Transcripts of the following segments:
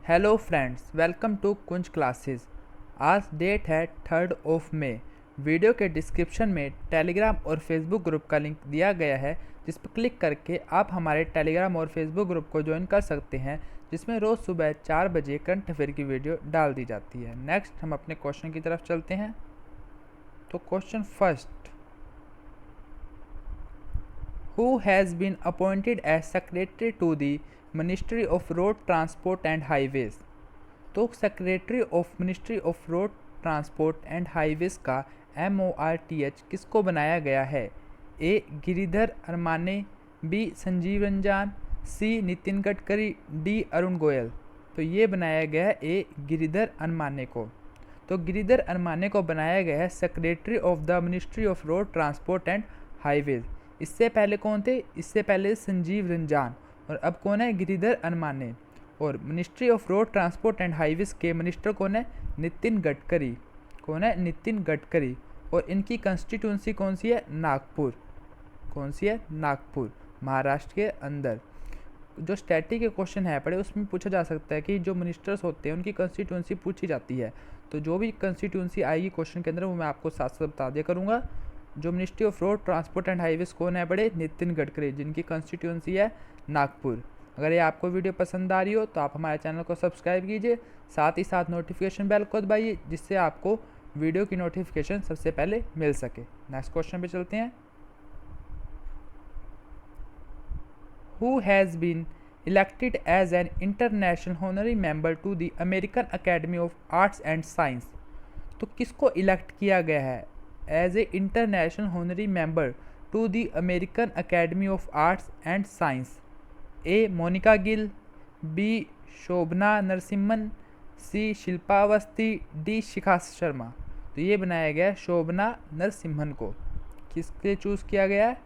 Hello friends, welcome to Kunj classes. आज date है 3 मई। वीडियो के डिस्क्रिप्शन में टेलीग्राम और फेसबुक ग्रुप का लिंक दिया गया है, जिस पर क्लिक करके आप हमारे टेलीग्राम और फेसबुक ग्रुप को ज्वाइन कर सकते हैं, जिसमें रोज़ सुबह 4 बजे करंट अफेयर की वीडियो डाल दी जाती है। नेक्स्ट हम अपने क्वेश्चन की तरफ चलते हैं। तो question first, who has been appointed as secretary to the Ministry of Road Transport and Highways। तो secretary of ministry of road transport and highways का MORTH किसको बनाया गया है? ए गिरिधर अरमाने, बी संजीव रंजान, सी नितिन गडकरी, डी अरुण गोयल। तो ये बनाया गया है ए गिरिधर अरमाने को। तो गिरिधर अरमाने को बनाया गया है secretary of the ministry of road transport and highways. इससे पहले कौन थे? इससे पहले संजीव रंजान, और अब कौन है? गिरिधर अरमाने। और ministry of road transport and highways के मिनिस्टर कौन है? नितिन गडकरी। कौन है? नितिन गडकरी। और इनकी कंस्टिट्यूंसी कौन सी है? नागपुर। कौन सी है? नागपुर, महाराष्ट्र के अंदर। जो स्टैटिक के क्वेश्चन है पढ़े, उसमें पूछा जा सकता है कि जो मिनिस्टर्स होते हैं उनकी कंस्टिट्यूंसी पूछी जाती है। तो जो भी कंस्टिट्यूंसी आएगी क्वेश्चन के अंदर, वो मैं आपको साथ साथ बता दिया करूँगा। जो ministry of road transport and highways कौन है बड़े? नितिन गडकरी, जिनकी कंस्टिट्यूंसी है नागपुर। अगर ये आपको वीडियो पसंद आ रही हो तो आप हमारे चैनल को सब्सक्राइब कीजिए, साथ ही साथ नोटिफिकेशन बेल को दबाइए, जिससे आपको वीडियो की नोटिफिकेशन सबसे पहले मिल सके। नेक्स्ट क्वेश्चन पे चलते हैं। Who has been elected as an international honorary member to the American Academy of Arts and Science. तो किसको इलेक्ट किया गया है as a international honorary member to the American Academy of Arts and Science? A Monica Gill, B Shobhana Narasimhan, C Shilpa Awasthi, D Shikha Sharma. तो ये बनाया गया है शोभना नरसिम्हन को। किसके चूज़ किया गया है?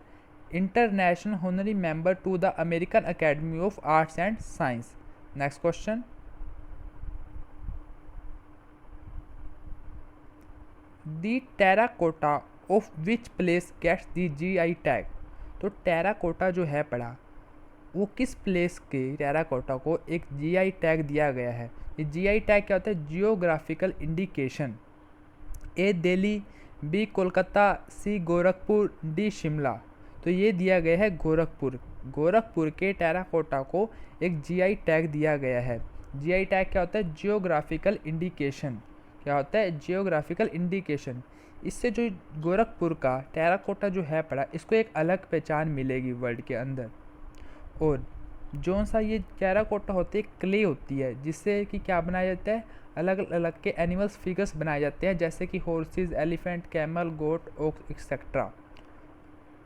International honorary member to the American Academy of Arts and Science. Next question, the terracotta of which place gets the GI tag. तो टेराकोटा जो है पड़ा, वो किस प्लेस के टेराकोटा को एक GI टैग दिया गया है? ये GI टैग क्या होता है? Geographical indication. A Delhi, B Kolkata, C Gorakhpur, D Shimla. तो ये दिया गया है गोरखपुर। गोरखपुर के टेराकोटा को एक GI टैग दिया गया है। GI टैग क्या होता है? Geographical indication. क्या होता है? Geographical indication. इससे जो गोरखपुर का टेराकोटा जो है पड़ा, इसको एक अलग पहचान मिलेगी वर्ल्ड के अंदर। और जो सा ये टेराकोटा होती है, क्ले होती है, जिससे कि क्या बनाया जाता है? अलग अलग के एनिमल्स फिगर्स बनाए जाते हैं, जैसे कि हॉर्सेस, एलिफेंट, कैमल, गोट, ओक्स एक्सेट्रा।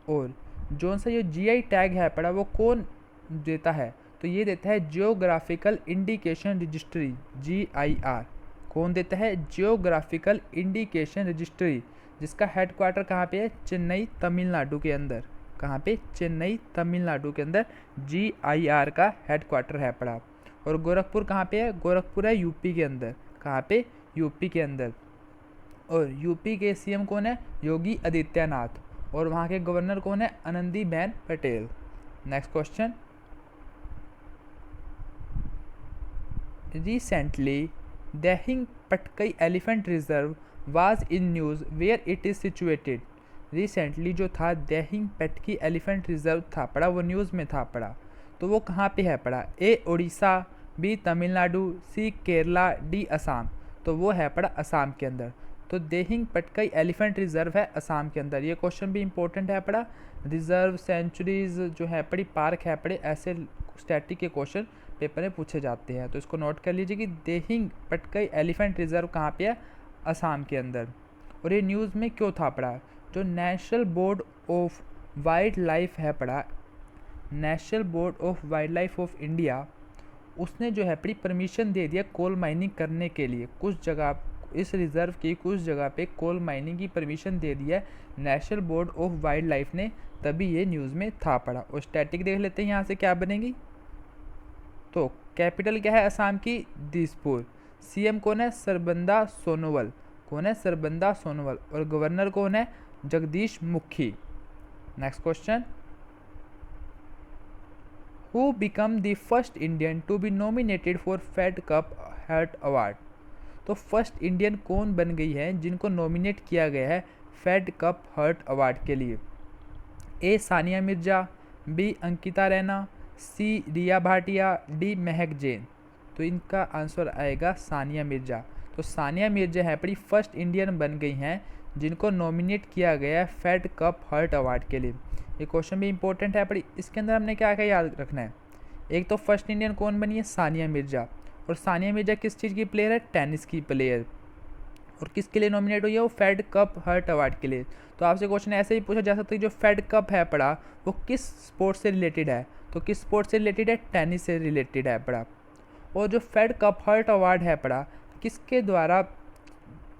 और जो सा ये GI टैग है पड़ा, वो कौन देता है? तो ये देता है जियोग्राफिकल इंडिकेशन रजिस्ट्री, GIR। कौन देता है? जियोग्राफिकल इंडिकेशन रजिस्ट्री, जिसका हेडक्वार्टर कहाँ पे है? चेन्नई, तमिलनाडु के अंदर। कहाँ पे? चेन्नई, तमिलनाडु के अंदर GIR का हेडक्वार्टर है पड़ा। और गोरखपुर कहाँ पे है? गोरखपुर है यूपी के अंदर। कहाँ पे? यूपी के अंदर। और यूपी के CM कौन है? योगी आदित्यनाथ। और वहाँ के गवर्नर कौन है? Anandiben Patel. Next question, recently Dehing Patkai elephant reserve was in news where it is situated. Recently जो था दहिंग पटकी एलिफेंट रिजर्व था पड़ा, वो न्यूज़ में था पड़ा। तो वो कहाँ पे है पड़ा? ए उड़ीसा, बी तमिलनाडु, सी केरला, डी असम। तो वो है पड़ा असम के अंदर। तो दहिंग पटकई एलिफेंट रिजर्व है असम के अंदर। ये क्वेश्चन भी इंपॉर्टेंट है पड़ा। रिजर्व, सेंचुरीज जो है पड़ी, पार्क है पड़े, ऐसे स्टैटिक के क्वेश्चन पेपर में पूछे जाते हैं। तो इसको नोट कर लीजिए कि दहिंग पटकई एलिफेंट रिजर्व कहाँ पे है? असम के अंदर। और ये न्यूज़ में क्यों था पड़ा? जो national board of wild life है पड़ा, national board of wild life of India, उसने जो है पड़ी परमिशन दे दिया कोल माइनिंग करने के लिए। कुछ जगह इस रिज़र्व की कुछ जगह पे कोल माइनिंग की परमिशन दे दिया national board of wild life ने, तभी ये न्यूज़ में था पड़ा। और स्टैटिक देख लेते हैं यहाँ से क्या बनेगी। तो कैपिटल क्या है असम की? दिसपुर। CM कौन है? सरबंदा सोनोवाल। कौन है? सरबंदा सोनोवाल। और गवर्नर कौन है? Jagdish Mukhi. Next question, who become the first Indian to be nominated for Fed Cup Heart award. तो फर्स्ट इंडियन कौन बन गई है जिनको नॉमिनेट किया गया है फेड कप हर्ट अवार्ड के लिए? ए सानिया मिर्जा, बी अंकिता रैना, सी रिया भाटिया, डी महक जैन। तो इनका आंसर आएगा सानिया मिर्जा। तो सानिया मिर्जा है अपनी फर्स्ट इंडियन बन गई हैं जिनको नॉमिनेट किया गया है फेड कप हर्ट अवार्ड के लिए। ये क्वेश्चन भी इंपॉर्टेंट है अपनी। इसके अंदर हमने क्या क्या याद रखना है? एक तो फर्स्ट इंडियन कौन बनी है? सानिया मिर्जा। और सानिया मिर्जा किस चीज़ की प्लेयर है? टेनिस की प्लेयर। और किसके लिए नॉमिनेट हुई है? वो फेड कप हर्ट अवार्ड के लिए। तो आपसे क्वेश्चन ऐसे ही पूछा जा सकता है जो फेड कप है पड़ा वो किस स्पोर्ट से रिलेटेड है? तो किस स्पोर्ट से रिलेटेड है? टेनिस से रिलेटेड है पड़ा। और जो फेड कप हर्ट अवार्ड है पड़ा किसके द्वारा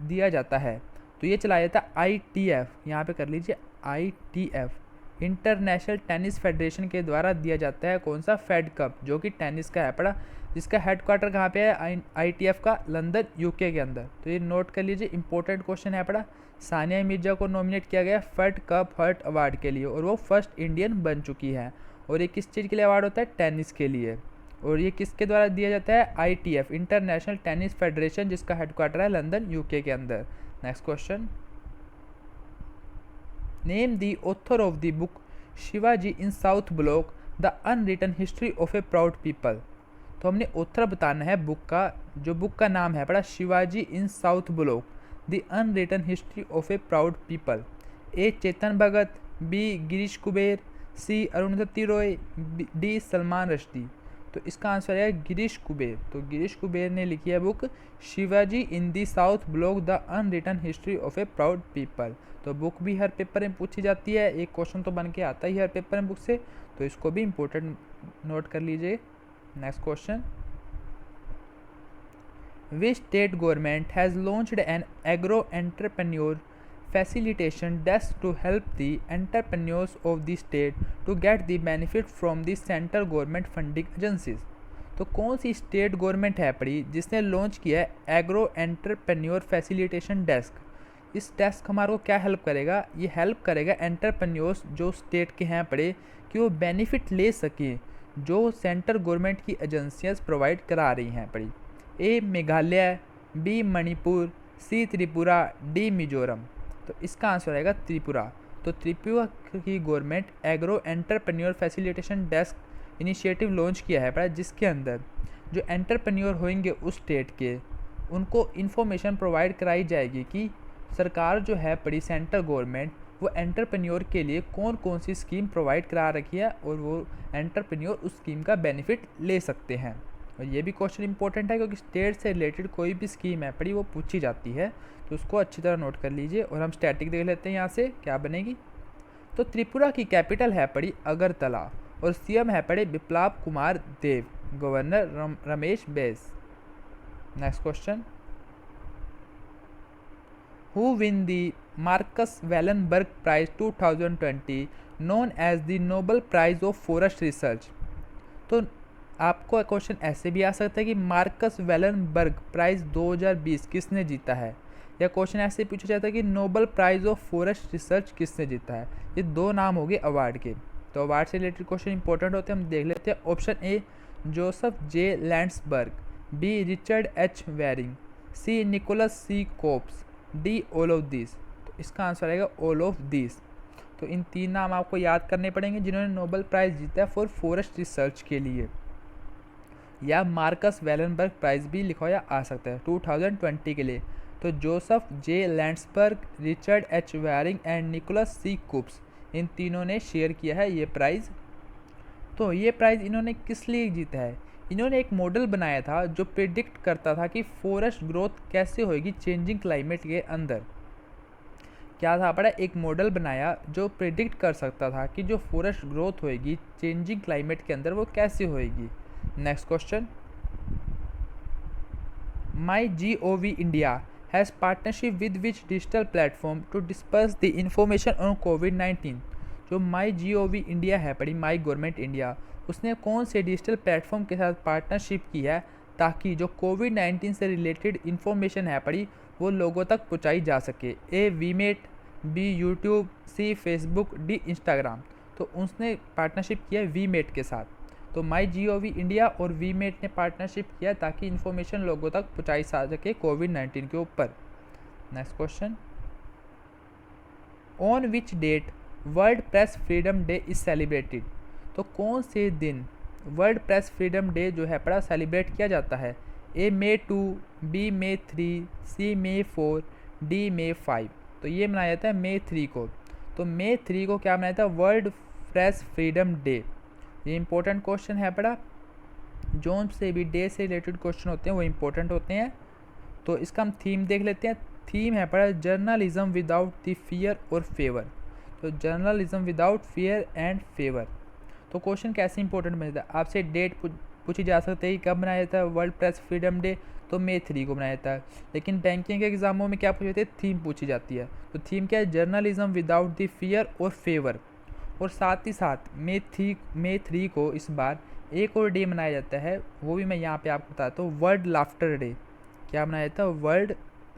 दिया जाता है? तो ये चलाया जाता है ITF, यहाँ पे कर लीजिए ITF, इंटरनेशनल टेनिस फेडरेशन के द्वारा दिया जाता है। कौन सा? फेड कप, जो कि टेनिस का है पड़ा, जिसका हेडक्वार्टर कहाँ पे है? ITF का लंदन UK के अंदर। तो ये नोट कर लीजिए, इंपॉर्टेंट क्वेश्चन है पड़ा। सानिया मिर्जा को नॉमिनेट किया गया फेड कप हर्ट अवार्ड के लिए और वो फर्स्ट इंडियन बन चुकी है। और ये किस चीज़ के लिए अवार्ड होता है? टेनिस के लिए। और ये किसके द्वारा दिया जाता है? ITF, इंटरनेशनल टेनिस फेडरेशन, जिसका हेडक्वार्टर है लंदन UK के अंदर। Next question, name the author of the book Shivaji in South Block the unwritten history of a proud people. तो हमने ऑथर बताना है बुक का, जो बुक का नाम है बड़ा Shivaji in South Block the unwritten history of a proud people. A Chetan Bhagat, B Girish Kuber, C Arundhati Roy, D Salman Rushdie. तो इसका आंसर है गिरीश कुबेर। तो गिरीश कुबेर ने लिखी है book Shivaji in the south Block the unwritten history of a proud people. तो बुक भी हर पेपर में पूछी जाती है, एक क्वेश्चन तो बन के आता ही हर पेपर में बुक से, तो इसको भी इम्पोर्टेंट नोट कर लीजिए। Next question, which state government has launched N agro entrepreneur facilitation desk to help the entrepreneurs of the state to get the benefit from the central government funding agencies। तो कौन सी state government है पड़ी जिसने launch किया है agro entrepreneur facilitation desk? इस desk हमारे को क्या हेल्प करेगा? ये हेल्प करेगा एंटरप्रेन्योर्स जो स्टेट के हैं पड़े कि वो बेनिफिट ले सकें जो सेंट्रल गवर्नमेंट की एजेंसियाँ प्रोवाइड करा रही हैं पड़ी। ए मेघालय, बी मणिपुर, सी त्रिपुरा, डी मिजोरम। तो इसका आंसर आएगा त्रिपुरा। तो त्रिपुरा की government agro entrepreneur facilitation desk initiative launch किया है पड़ा, जिसके अंदर जो एंटरप्रेन्योर होंगे उस स्टेट के उनको इन्फॉर्मेशन प्रोवाइड कराई जाएगी कि सरकार जो है पड़ी सेंट्रल गवर्नमेंट वो एंटरप्रेन्योर के लिए कौन कौन सी स्कीम प्रोवाइड करा रखी है और वो एंटरप्रेन्योर उस स्कीम का बेनिफिट ले सकते हैं। और ये भी क्वेश्चन इंपॉर्टेंट है क्योंकि स्टेट से रिलेटेड कोई भी स्कीम है पड़ी वो पूछी जाती है, तो उसको अच्छी तरह नोट कर लीजिए। और हम स्टैटिक देख लेते हैं यहाँ से क्या बनेगी। तो त्रिपुरा की कैपिटल है पड़ी अगरतला और CM है पड़े Biplab Kumar Deb, governor Ramesh Bais. Next question, who win the Marcus Wallenberg prize 2020 known as the Nobel prize of forest research. तो आपको क्वेश्चन ऐसे भी आ सकता है कि मार्कस वेलनबर्ग प्राइज 2020 किसने जीता है, या क्वेश्चन ऐसे पूछा जाता है कि Nobel prize of forest research किसने जीता है। ये दो नाम हो गए अवार्ड के। तो अवार्ड से रिलेटेड क्वेश्चन इंपॉर्टेंट होते हैं, हम देख लेते हैं। Option A Joseph J Landsberg, B Richard H Waring, C Nicholas C Coops, D all of this. तो इसका आंसर आएगा ऑल ऑफ दिस। तो इन तीन नाम आपको याद करने पड़ेंगे जिन्होंने नोबल प्राइज़ जीता है फॉर फॉरेस्ट रिसर्च के लिए, या मार्कस वेलनबर्ग प्राइज़ भी लिखवाया आ सकता है 2020 के लिए। तो Joseph J Landsberg, Richard H Waring and Nicholas C Coops, इन तीनों ने शेयर किया है ये प्राइज़। तो ये प्राइज़ इन्होंने किस लिए जीता है? इन्होंने एक मॉडल बनाया था जो प्रिडिक्ट करता था कि फॉरेस्ट ग्रोथ कैसे होगी चेंजिंग क्लाइमेट के अंदर। क्या था पड़ा? एक मॉडल बनाया जो प्रिडिक्ट कर सकता था कि जो फॉरेस्ट ग्रोथ होएगी चेंजिंग क्लाइमेट के अंदर वो कैसे होएगी। Next question, MyGov India has partnership with which digital platform to disperse the information on COVID-19। जो MyGov इंडिया है पड़ी माई गवर्नमेंट इंडिया, उसने कौन से डिजिटल प्लेटफॉर्म के साथ पार्टनरशिप की है ताकि जो COVID-19 से रिलेटेड इन्फॉर्मेशन है पड़ी वो लोगों तक पहुंचाई जा सके। ए वीमेट, बी यूट्यूब, सी फेसबुक, डी इंस्टाग्राम। तो उसने पार्टनरशिप किया है वीमेट के साथ। तो MyGov इंडिया और वीमेट ने पार्टनरशिप किया ताकि इन्फॉर्मेशन लोगों तक पहुँचाई जा सके कोविड-19 के ऊपर। Next question, on which date World Press Freedom Day is celebrated. तो कौन से दिन वर्ल्ड प्रेस फ्रीडम डे जो है बड़ा सेलिब्रेट किया जाता है? ए May 2, बी May 3, सी May 4, डी May 5। तो ये मनाया जाता है May 3 को। तो May 3 को क्या मनाया जाता है? World Press Freedom day. ये इंपॉर्टेंट क्वेश्चन है बड़ा, जो से भी डे से रिलेटेड क्वेश्चन होते हैं वो इंपॉर्टेंट होते हैं। तो इसका हम थीम देख लेते हैं। थीम है बड़ा जर्नलिज्म विदाउट द फियर और फेवर। तो journalism without fear and favour. तो क्वेश्चन कैसे इंपॉर्टेंट मिलता है? आपसे डेट पूछी जा सकती है कि कब मनाया जाता है वर्ल्ड प्रेस फ्रीडम डे, तो May 3 को मनाया जाता है। लेकिन बैंकिंग के एग्जामों में क्या पूछी जाती है? थीम पूछी जाती है। तो थीम क्या है? जर्नलिज्म विदाउट द फियर और फेवर। और साथ ही साथ May 3 को इस बार एक और डे मनाया जाता है, वो भी मैं यहाँ पे आपको बताता हूँ, वर्ल्ड लाफ्टर डे। क्या मनाया जाता है? World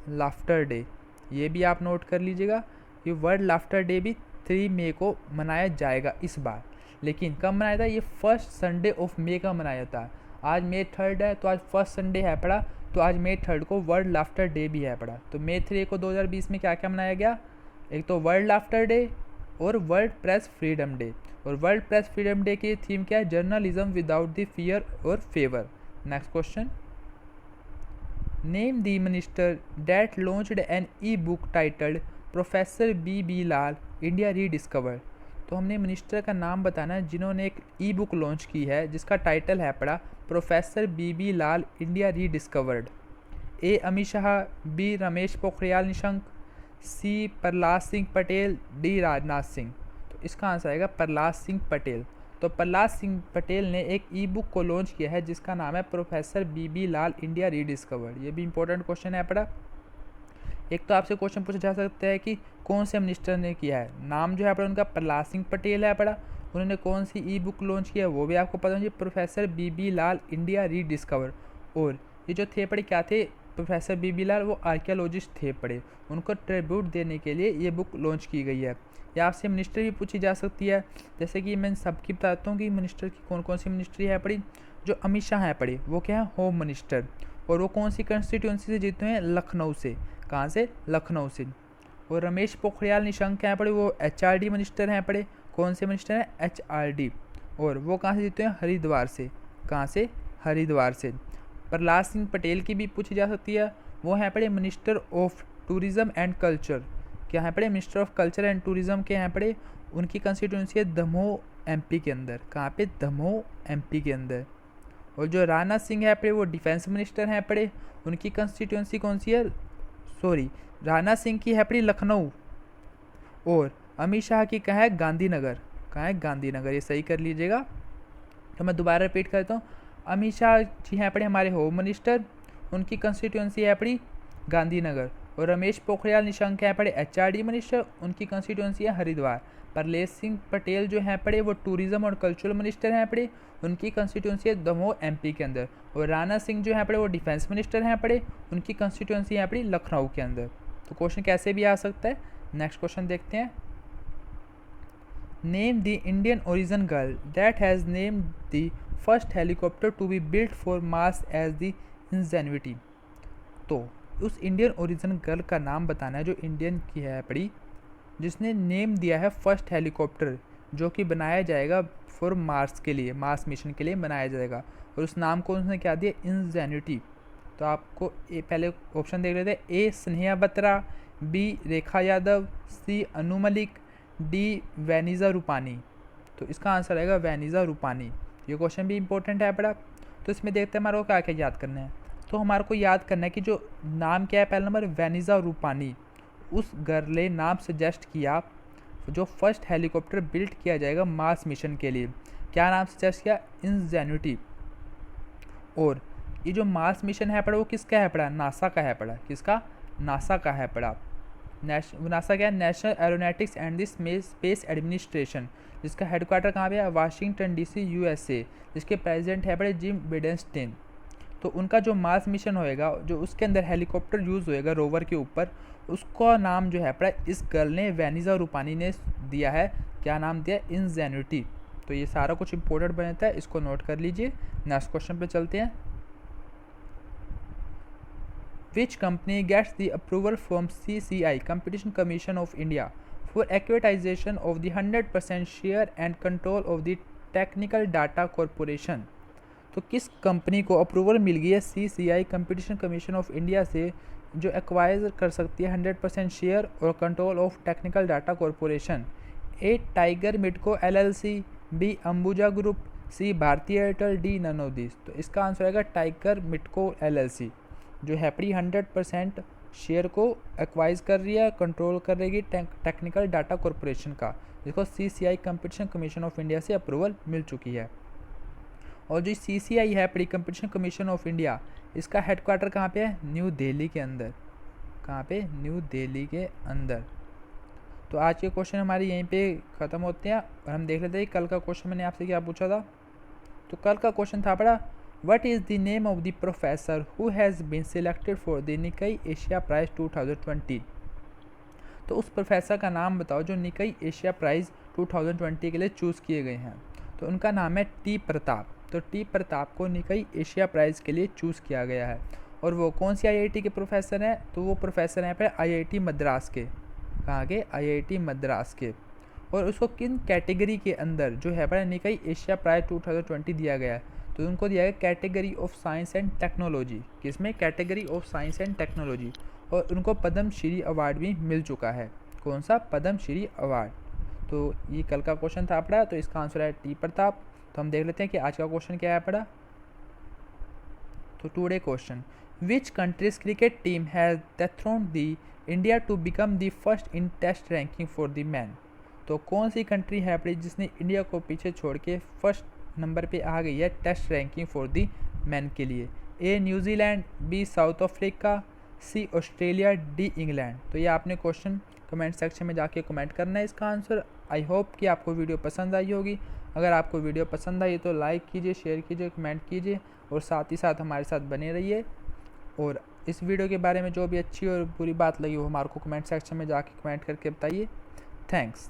Laughter day. ये भी आप नोट कर लीजिएगा, ये वर्ल्ड लाफ्टर डे भी 3 मई को मनाया जाएगा इस बार। लेकिन कब मनाया था? ये फर्स्ट संडे ऑफ मे का मनाया जाता है। आज May 3 है, तो आज फर्स्ट संडे है पड़ा, तो आज May 3 को वर्ल्ड लाफ्टर डे भी है पड़ा। तो May 3 को 2020 में क्या क्या मनाया गया? एक तो वर्ल्ड लाफ्टर डे और वर्ल्ड प्रेस फ्रीडम डे। और वर्ल्ड प्रेस फ्रीडम डे की थीम क्या है? जर्नलिज्म विदाउट द फियर और favour. Next question, name the minister that launched an e book titled professor B Lal India rediscovered. तो हमने minister का नाम बताना है जिन्होंने एक ई बुक लॉन्च की है जिसका टाइटल है पड़ा professor B Lal India rediscovered. ए अमित शाह, बी रमेश पोखरियाल निशंक, सी प्रहलाद सिंह पटेल, डी राजनाथ सिंह। तो इसका आंसर आएगा प्रहलाद सिंह पटेल। तो प्रहलाद सिंह पटेल ने एक ई बुक को लॉन्च किया है जिसका नाम है professor B Lal India rediscovered. ये भी इंपॉर्टेंट क्वेश्चन है पड़ा। एक तो आपसे क्वेश्चन पूछा जा सकता है कि कौन से मिनिस्टर ने किया है। नाम जो है पड़ा उनका प्रहलाद सिंह पटेल है पड़ा। उन्होंने कौन सी ई बुक लॉन्च किया है वो भी आपको पता होना चाहिए, professor B Lal India rediscover. और ये जो थे पड़े क्या थे? प्रोफेसर बी लाल वो आर्कियोलॉजिस्ट थे पड़े, उनको ट्रिब्यूट देने के लिए ये बुक लॉन्च की गई है। या आपसे मिनिस्टर भी पूछी जा सकती है, जैसे कि मैं सबकी बताता हूँ कि मिनिस्टर की कौन कौन सी मिनिस्ट्री है पड़ी। जो अमित शाह है पड़ी वो क्या है? Home minister. और वो कौन सी कंस्टिट्यूंसी से जीते हैं? लखनऊ से। कहाँ से? लखनऊ से। और रमेश पोखरियाल निशंक हैं पड़े, वो HRD मिनिस्टर हैं पड़े। कौन से मिनिस्टर हैं? HRD। और वो कहाँ से जीते हैं? हरिद्वार से। कहाँ से? हरिद्वार से। प्रहलाद सिंह पटेल की भी पूछी जा सकती है, वो हैं पड़े minister of tourism and culture. क्या हैं पड़े? Minister of culture and tourism के हैं पड़े। उनकी कंस्टिट्यूंसी है दमोह MP के अंदर। कहाँ पे? दमोह MP के अंदर। और जो राजनाथ सिंह है पड़े वो डिफेंस मिनिस्टर हैं पड़े। उनकी कंस्टिट्यूंसी कौन सी है? राजनाथ सिंह की है पड़ी लखनऊ। और अमित शाह की कहाँ है? गांधीनगर। कहाँ है? गांधीनगर। ये सही कर लीजिएगा। तो मैं दोबारा रिपीट करता हूँ, अमित शाह जी हैं पड़े हमारे होम मिनिस्टर, उनकी कंस्टिट्यूंसी है पड़ी गांधीनगर। और रमेश पोखरियाल निशंक हैं पड़े HRD मिनिस्टर, उनकी कंस्टिट्यूंसी है हरिद्वार। प्रहलाद सिंह पटेल जो हैं पड़े वो टूरिज़्म और कल्चरल मिनिस्टर हैं पड़े, उनकी कंस्टिट्यूंसी है दमोह MP के अंदर। और राजनाथ सिंह जो हैं पड़े वो डिफेंस मिनिस्टर हैं पड़े, उनकी कंस्टिट्यूंसी है पड़ी लखनऊ के अंदर। तो क्वेश्चन कैसे भी आ सकता है। नेक्स्ट क्वेश्चन देखते हैं, name the Indian origin girl that has name the first helicopter to be built for Mars as the Ingenuity. तो उस इंडियन ओरिजिन गर्ल का नाम बताना है जो इंडियन की है पड़ी, जिसने नेम दिया है फर्स्ट हेलीकॉप्टर जो कि बनाया जाएगा फॉर मार्स के लिए, मार्स मिशन के लिए बनाया जाएगा। और उस नाम को उसने क्या दिया? इंजेन्युटी। तो आपको पहले ऑप्शन देख लेते हैं, ए स्नेहा बत्रा, बी रेखा यादव, सी अनु मलिक, डी वैनिज़ा रूपानी। तो इसका आंसर आएगा वैनिज़ा रूपानी। ये क्वेश्चन भी इंपॉर्टेंट है बड़ा। तो इसमें देखते हैं हमारे को क्या क्या याद करना है। तो हमारे को याद करना है कि जो नाम क्या है, पहला नंबर वैनिज़ा रूपानी। उस गर्ल ने नाम सजेस्ट किया जो फर्स्ट हेलीकॉप्टर बिल्ट किया जाएगा मार्स मिशन के लिए। क्या नाम सजेस्ट किया? इंजेन्युटी। और ये जो मार्स मिशन है पड़ा वो किसका है पड़ा? नासा का है पड़ा। किसका? नासा का है पड़ा। नासा क्या है? National aeronautics and the space administration, जिसका हेडक्वार्टर कहाँ पे है? वाशिंगटन DC USA, जिसके प्रेसिडेंट है पड़े जिम बिडेनस्टीन। तो उनका जो मार्स मिशन होएगा, जो उसके अंदर हेलीकॉप्टर यूज़ होएगा रोवर के ऊपर, उसका नाम जो है पड़ा इस गर्ल ने वैनिज़ा रूपानी ने दिया है। क्या नाम दिया? इंजेन्युटी। तो ये सारा कुछ इंपॉर्टेंट बनता है, इसको नोट कर लीजिए। नेक्स्ट क्वेश्चन पे चलते हैं। Which company gets the approval from CCI Competition Commission of India for acquisition of the 100% share and control of the Technical Data Corporation? तो किस कंपनी को अप्रूवल मिल गई है CCI competition commission of India से जो एक्वायर कर सकती है 100% शेयर और control of technical data corporation? A tiger Midco LLC, B Ambuja group, C Bharti Airtel, D none of this. तो इसका आंसर आएगा टाइगर मिडको LLC जो है अपनी 100% शेयर को एक्वाइज कर रही है, कंट्रोल कर रही है टेक्निकल डाटा कॉरपोरेशन का, जिसको CCI competition commission of India से अप्रूवल मिल चुकी है। और जो CCI है pre competition commission of India, इसका हेडक्वार्टर कहाँ पे है? न्यू दिल्ली के अंदर। कहाँ पे? न्यू दिल्ली के अंदर। तो आज के क्वेश्चन हमारे यहीं पे ख़त्म होते हैं और हम देख लेते हैं कल का क्वेश्चन मैंने आपसे क्या पूछा था। तो कल का क्वेश्चन था बड़ा, what is the name of the professor who has been selected for the Nikkei Asia prize 2020? तो उस प्रोफेसर का नाम बताओ जो निकाई एशिया प्राइज़ 2020 के लिए चूज़ किए गए हैं। तो उनका नाम है टी प्रताप। तो टी प्रताप को निकाई एशिया प्राइज़ के लिए चूज़ किया गया है। और वो कौन सी IIT के प्रोफेसर हैं? तो वो प्रोफेसर हैं पर IIT मद्रास के। कहाँ के? IIT मद्रास के। और उसको किन कैटेगरी के अंदर जो है बड़ा निकाई एशिया प्राइज़ 2020 दिया गया है? तो उनको दिया गया category of science and technology. किसमें? Category of science and technology. और उनको पद्म श्री अवार्ड भी मिल चुका है। कौन सा? पद्म श्री अवार्ड। तो ये कल का क्वेश्चन था पड़ा, तो इसका आंसर है टी प्रताप। तो हम देख लेते हैं कि आज का क्वेश्चन क्या है पड़ा। तो today question, which country's cricket team has dethroned the India to become the first in test ranking for the man? तो कौन सी कंट्री है अपनी जिसने इंडिया को पीछे छोड़ के फर्स्ट नंबर पे आ गई है test ranking for the man के लिए? A New Zealand, B South Africa, C Australia, D England. तो ये आपने क्वेश्चन कमेंट सेक्शन में जाके कमेंट करना है इसका आंसर। आई होप कि आपको वीडियो पसंद आई होगी। अगर आपको वीडियो पसंद आई तो लाइक कीजिए, शेयर कीजिए, कमेंट कीजिए और साथ ही साथ हमारे साथ बने रहिए। और इस वीडियो के बारे में जो भी अच्छी और बुरी बात लगी वो हमारे को कमेंट सेक्शन में जाके कमेंट करके बताइए। थैंक्स।